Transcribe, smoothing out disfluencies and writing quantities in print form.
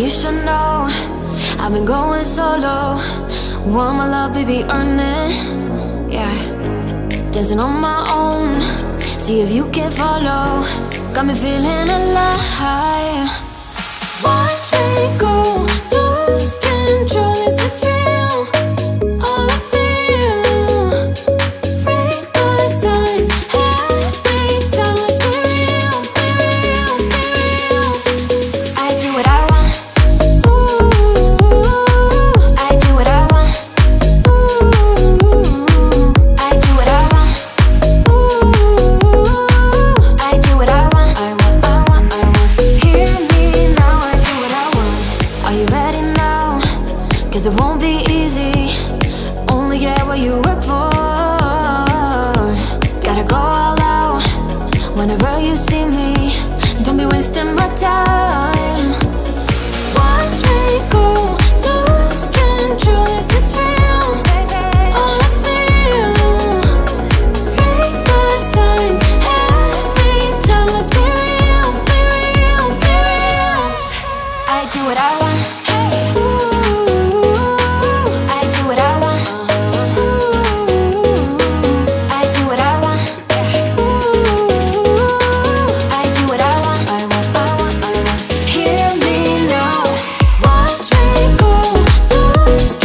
you should know I've been going solo. Want my love, baby, earn it. Yeah, dancing on my own. See if you can follow. Got me feeling alive. Watch me go, lose control. Is this real? All I feel. Break my signs every time. Let's be real, be real, be real. I do what I want. Ooh, I do what I want. Ooh, I do what I want. Ooh, I do what I want. I want, I want, I want. Hear me now, I do what I want. Are you ready now? 'Cause it won't be easy. Only get what you work for. Gotta go all out whenever you see me. Don't be wasting my time.